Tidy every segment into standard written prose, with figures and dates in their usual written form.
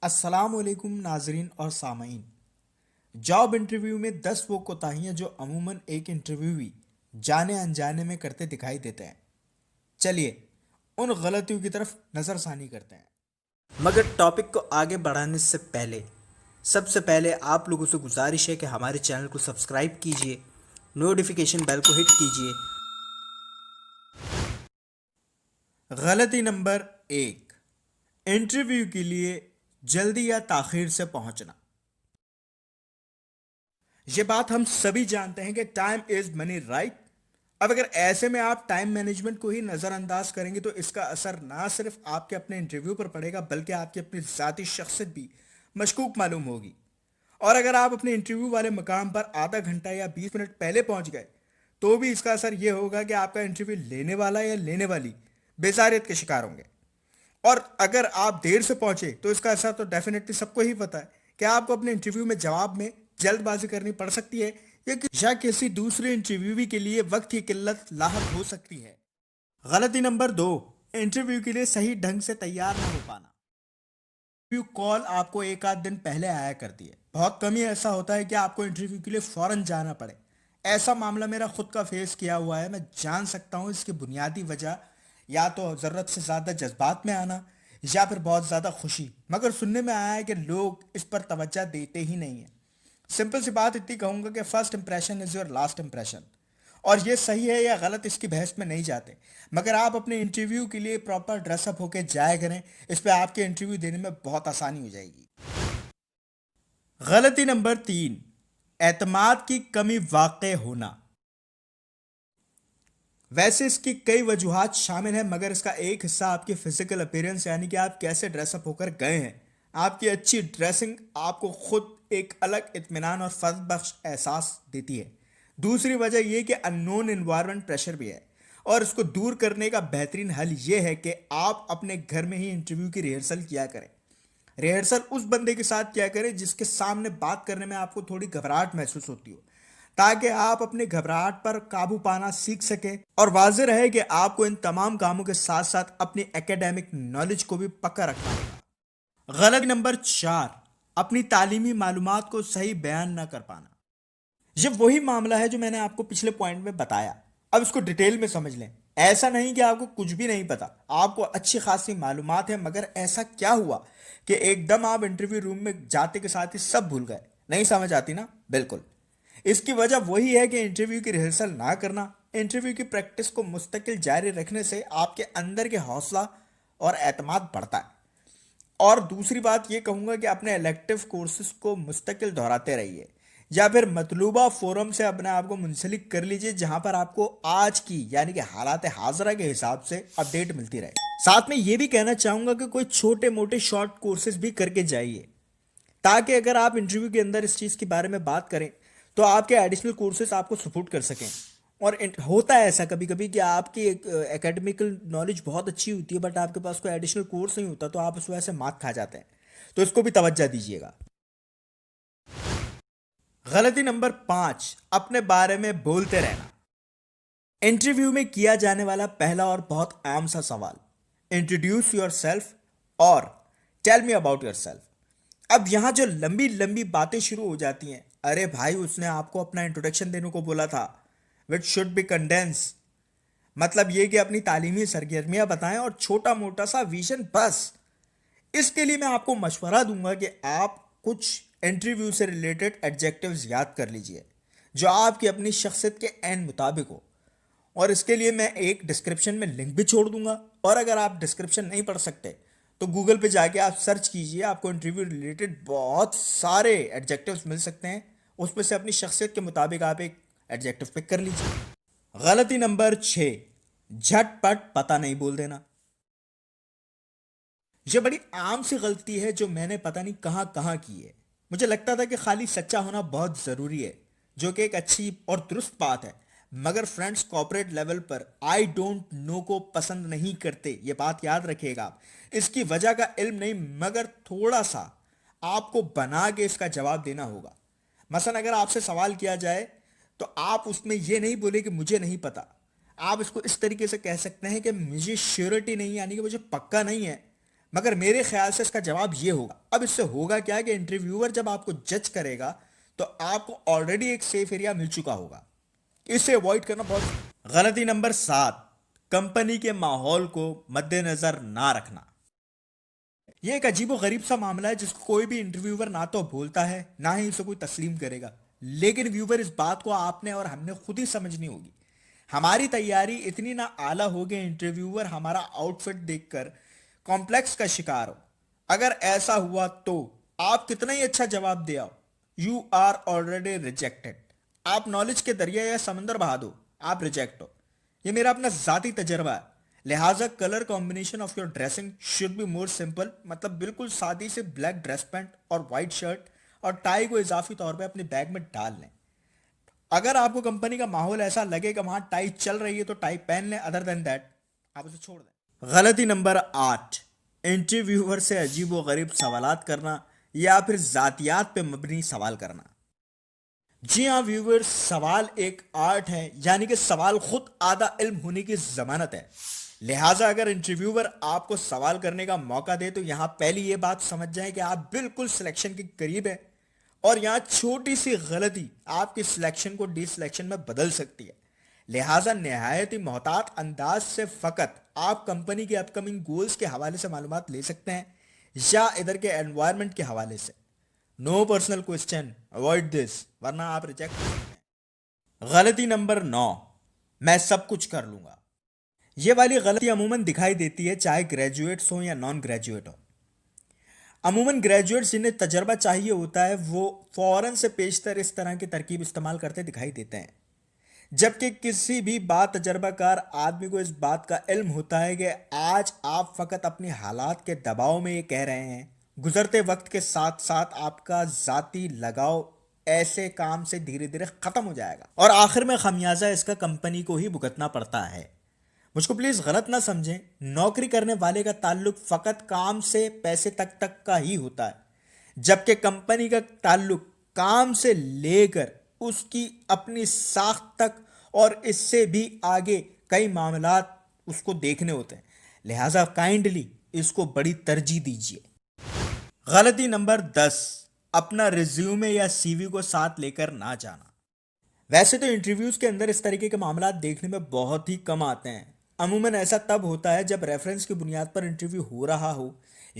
السلام علیکم ناظرین اور سامعین. جاب انٹرویو میں 10 وہ کوتاہیاں جو عموماً ایک انٹرویوی جانے انجانے میں کرتے دکھائی دیتے ہیں. چلیے ان غلطیوں کی طرف نظر ثانی کرتے ہیں. مگر ٹاپک کو آگے بڑھانے سے پہلے سب سے پہلے آپ لوگوں سے گزارش ہے کہ ہمارے چینل کو سبسکرائب کیجئے, نوٹیفیکیشن بیل کو ہٹ کیجئے. غلطی نمبر 1, انٹرویو کے لیے جلدی یا تاخیر سے پہنچنا. یہ بات ہم سبھی جانتے ہیں کہ ٹائم از منی, رائٹ؟ اب اگر ایسے میں آپ ٹائم مینجمنٹ کو ہی نظر انداز کریں گے تو اس کا اثر نہ صرف آپ کے اپنے انٹرویو پر پڑے گا بلکہ آپ کی اپنی ذاتی شخصیت بھی مشکوک معلوم ہوگی. اور اگر آپ اپنے انٹرویو والے مقام پر آدھا گھنٹہ یا 20 منٹ پہلے پہنچ گئے تو بھی اس کا اثر یہ ہوگا کہ آپ کا انٹرویو لینے والا یا لینے والی بیزاریت کے شکار ہوں گے. اور اگر آپ دیر سے پہنچے تو اس کا اثر تو ڈیفینیٹلی سب کو ہی پتا ہے کہ آپ کو اپنے انٹرویو میں جواب میں جلد بازی کرنی پڑ سکتی ہے یا کسی دوسرے انٹرویو کے لیے وقت کی قلت لاحق ہو سکتی ہے. غلطی نمبر 2, انٹرویو کے لیے صحیح ڈھنگ سے تیار نہ ہو پانا. انٹرویو کال آپ کو ایک آدھ دن پہلے آیا کرتی ہے. بہت کم ہی ایسا ہوتا ہے کہ آپ کو انٹرویو کے لیے فوراً جانا پڑے. ایسا معاملہ میرا خود کا فیس کیا ہوا ہے. میں جان سکتا ہوں اس کی بنیادی وجہ یا تو ضرورت سے زیادہ جذبات میں آنا یا پھر بہت زیادہ خوشی. مگر سننے میں آیا ہے کہ لوگ اس پر توجہ دیتے ہی نہیں ہیں. سمپل سی بات اتنی کہوں گا کہ first impression is your last impression. اور یہ صحیح ہے یا غلط اس کی بحث میں نہیں جاتے, مگر آپ اپنے انٹرویو کے لیے پراپر ڈریس اپ ہو کے جایا کریں. اس پہ آپ کے انٹرویو دینے میں بہت آسانی ہو جائے گی. غلطی نمبر 3, اعتماد کی کمی واقع ہونا. ویسے اس کی کئی وجوہات شامل ہیں مگر اس کا ایک حصہ آپ کی فزیکل اپیرنس یعنی کہ آپ کیسے ڈریس اپ ہو کر گئے ہیں. آپ کی اچھی ڈریسنگ آپ کو خود ایک الگ اطمینان اور فضل بخش احساس دیتی ہے. دوسری وجہ یہ کہ ان نون انوائرمنٹ پریشر بھی ہے, اور اس کو دور کرنے کا بہترین حل یہ ہے کہ آپ اپنے گھر میں ہی انٹرویو کی ریہرسل کیا کریں. ریہرسل اس بندے کے ساتھ کیا کریں جس کے سامنے بات کرنے میں آپ کو تھوڑی گھبراہٹ محسوس ہوتی ہو, تاکہ آپ اپنے گھبراہٹ پر قابو پانا سیکھ سکیں اور واضح رہے کہ آپ کو ان تمام کاموں کے ساتھ ساتھ اپنی ایکیڈیمک نالج کو بھی پکا رکھنا ہوگا. غلطی نمبر 4, اپنی تعلیمی معلومات کو صحیح بیان نہ کر پانا. یہ وہی معاملہ ہے جو میں نے آپ کو پچھلے پوائنٹ میں بتایا. اب اس کو ڈیٹیل میں سمجھ لیں. ایسا نہیں کہ آپ کو کچھ بھی نہیں پتا, آپ کو اچھی خاصی معلومات ہیں, مگر ایسا کیا ہوا کہ ایک دم آپ انٹرویو روم میں جاتے کے ساتھ ہی سب بھول گئے. نہیں سمجھ آتی نا؟ بالکل اس کی وجہ وہی ہے کہ انٹرویو کی ریہرسل نہ کرنا. انٹرویو کی پریکٹس کو مستقل جاری رکھنے سے آپ کے اندر کے حوصلہ اور اعتماد بڑھتا ہے. اور دوسری بات یہ کہوں گا کہ اپنے الیکٹیو کورسز کو مستقل دہراتے رہیے, یا پھر مطلوبہ فورم سے اپنے آپ کو منسلک کر لیجئے جہاں پر آپ کو آج کی یعنی کہ حالات حاضرہ کے حساب سے اپڈیٹ ملتی رہے. ساتھ میں یہ بھی کہنا چاہوں گا کہ کوئی چھوٹے موٹے شارٹ کورسز بھی کر کے جائیے, تاکہ اگر آپ انٹرویو کے اندر اس چیز کے بارے میں بات کریں تو آپ کے ایڈیشنل کورسز آپ کو سپورٹ کر سکیں. اور ہوتا ہے ایسا کبھی کبھی کہ آپ کی اکیڈمیکل نالج بہت اچھی ہوتی ہے بٹ آپ کے پاس کوئی ایڈیشنل کورس نہیں ہوتا, تو آپ اس وجہ سے مات کھا جاتے ہیں. تو اس کو بھی توجہ دیجیے گا. غلطی نمبر 5, اپنے بارے میں بولتے رہنا. انٹرویو میں کیا جانے والا پہلا اور بہت عام سا سوال, انٹروڈیوس یور سیلف اور tell me about your self. اب یہاں جو لمبی لمبی باتیں شروع ہو جاتی ہیں, ارے بھائی اس نے آپ کو اپنا انٹروڈکشن دینے کو بولا تھا, وچ شوڈ بی کنڈینس. مطلب یہ کہ اپنی تعلیمی سرگرمیاں بتائیں اور چھوٹا موٹا سا ویژن بس. اس کے لیے میں آپ کو مشورہ دوں گا کہ آپ کچھ انٹرویو سے ریلیٹڈ ایڈجیکٹیوز یاد کر لیجئے جو آپ کی اپنی شخصیت کے عین مطابق ہو, اور اس کے لیے میں ایک ڈسکرپشن میں لنک بھی چھوڑ دوں گا. اور اگر آپ ڈسکرپشن نہیں پڑھ سکتے تو گوگل پہ جا کے آپ سرچ کیجئے, آپ کو انٹرویو ریلیٹڈ بہت سارے ایڈجیکٹیوز مل سکتے ہیں. اس میں سے اپنی شخصیت کے مطابق آپ ایک ایڈجیکٹیو پک کر لیجئے. غلطی نمبر 6, جھٹ پٹ پتہ نہیں بول دینا. یہ بڑی عام سی غلطی ہے جو میں نے پتہ نہیں کہاں کہاں کی ہے. مجھے لگتا تھا کہ خالی سچا ہونا بہت ضروری ہے, جو کہ ایک اچھی اور درست بات ہے, مگر فرینڈز کارپوریٹ لیول پر آئی ڈونٹ نو کو پسند نہیں کرتے. یہ بات یاد رکھیے گا. اس کی وجہ کا علم نہیں, مگر تھوڑا سا آپ کو بنا کے اس کا جواب دینا ہوگا. مثلا اگر آپ سے سوال کیا جائے تو آپ اس میں یہ نہیں بولے کہ مجھے نہیں پتا. آپ اس کو اس طریقے سے کہہ سکتے ہیں کہ مجھے شیورٹی نہیں, یعنی کہ مجھے پکا نہیں ہے, مگر میرے خیال سے اس کا جواب یہ ہوگا. اب اس سے ہوگا کیا کہ انٹرویور جب آپ کو جج کرے گا تو آپ کو آلریڈی ایک سیف ایریا مل چکا ہوگا. اسے اوائڈ کرنا بہت. غلطی نمبر 7، کمپنی کے ماحول کو مد نظر نہ رکھنا. یہ ایک عجیب و غریب سا معاملہ ہے جس کو کوئی بھی انٹرویور نہ تو بولتا ہے نہ ہی اسے کوئی تسلیم کرے گا. لیکن ویور اس بات کو آپ نے اور ہم نے خود ہی سمجھنی ہوگی. ہماری تیاری اتنی نہ اعلیٰ ہو کہ انٹرویور ہمارا آؤٹ فٹ دیکھ کر کمپلیکس کا شکار ہو. اگر ایسا ہوا تو آپ کتنا ہی اچھا جواب دے آؤ، یو آر آلریڈی ریجیکٹڈ. آپ نالج کے دریا یا سمندر بہا دو، آپ ریجیکٹ ہو. یہ میرا اپنا ذاتی تجربہ ہے. لہٰذا colour combination of your dressing should be more simple. مطلب بالکل سادی سے بلیک ڈریس پینٹ اور وائٹ شرٹ اور ٹائی کو اضافی طور پہ اپنے بیگ میں ڈال لیں. اگر آپ کو کمپنی کا ماحول ایسا لگے کہ وہاں ٹائی چل رہی ہے تو ٹائی پہن لیں، ادر دین دیٹ آپ اسے چھوڑ دیں. غلطی نمبر 8، انٹرویور سے عجیب و غریب سوالات کرنا یا پھر ذاتیات پہ مبنی سوال کرنا. جی ہاں ویور، سوال ایک آرٹ ہے، یعنی کہ سوال خود آدھا علم ہونے کی ضمانت ہے. لہٰذا اگر انٹرویور آپ کو سوال کرنے کا موقع دے تو یہاں پہلی یہ بات سمجھ جائیں کہ آپ بالکل سلیکشن کے قریب ہیں، اور یہاں چھوٹی سی غلطی آپ کی سلیکشن کو ڈی سلیکشن میں بدل سکتی ہے. لہٰذا نہایت ہی محتاط انداز سے فقط آپ کمپنی کے اپ کمنگ گولز کے حوالے سے معلومات لے سکتے ہیں یا ادھر کے انوائرمنٹ کے حوالے سے. نو پرسنل کوسچن، اوائڈ دس، ورنہ آپ ریجیکٹ ہو سکتے ہیں. غلطی نمبر 9، میں سب کچھ کر لوں گا. یہ والی غلطی عموماً دکھائی دیتی ہے چاہے گریجویٹس ہوں یا نان گریجویٹ ہوں. عموماً گریجویٹس جنہیں تجربہ چاہیے ہوتا ہے وہ فوراً سے پیشتر اس طرح کی ترکیب استعمال کرتے دکھائی دیتے ہیں، جبکہ کسی بھی تجربہ کار آدمی کو اس بات کا علم ہوتا ہے کہ آج آپ فقط اپنی حالات کے دباؤ میں یہ کہہ رہے ہیں. گزرتے وقت کے ساتھ ساتھ آپ کا ذاتی لگاؤ ایسے کام سے دھیرے دھیرے ختم ہو جائے گا اور آخر میں خمیازہ اس کا کمپنی کو ہی بھگتنا پڑتا ہے. مجھ کو پلیز غلط نہ سمجھیں، نوکری کرنے والے کا تعلق فقط کام سے پیسے تک کا ہی ہوتا ہے، جبکہ کمپنی کا تعلق کام سے لے کر اس کی اپنی ساخت تک اور اس سے بھی آگے کئی معاملات اس کو دیکھنے ہوتے ہیں. لہٰذا کائنڈلی اس کو بڑی ترجیح دیجیے. غلطی نمبر 10، اپنا ریزیومے یا سی وی کو ساتھ لے کر نہ جانا. ویسے تو انٹرویوز کے اندر اس طریقے کے معاملات دیکھنے میں بہت ہی کم آتے ہیں. عموماً ایسا تب ہوتا ہے جب ریفرنس کی بنیاد پر انٹرویو ہو رہا ہو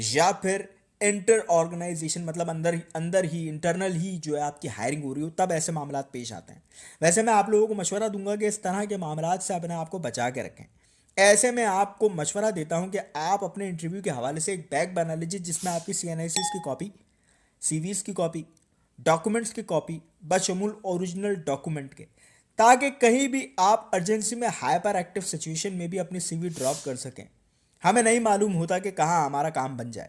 یا پھر انٹر آرگنائزیشن مطلب اندر ہی انٹرنل ہی جو ہے آپ کی ہائرنگ ہو رہی ہو، تب ایسے معاملات پیش آتے ہیں. ویسے میں آپ لوگوں کو مشورہ دوں گا کہ اس طرح کے معاملات سے اپنے آپ کو بچا کے رکھیں. ایسے میں آپ کو مشورہ دیتا ہوں کہ آپ اپنے انٹرویو کے حوالے سے ایک بیگ بنا لیجیے جس میں آپ کی سی این آئی سیز کی کاپی، سی ویز کی کاپی، ڈاکومنٹس کی کاپی بشمول اوریجنل ڈاکومنٹ کے، تاکہ کہیں بھی آپ ایمرجنسی میں ہائپر ایکٹیو سچویشن میں بھی اپنی سی وی ڈراپ کر سکیں. ہمیں نہیں معلوم ہوتا کہ کہاں ہمارا کام بن جائے.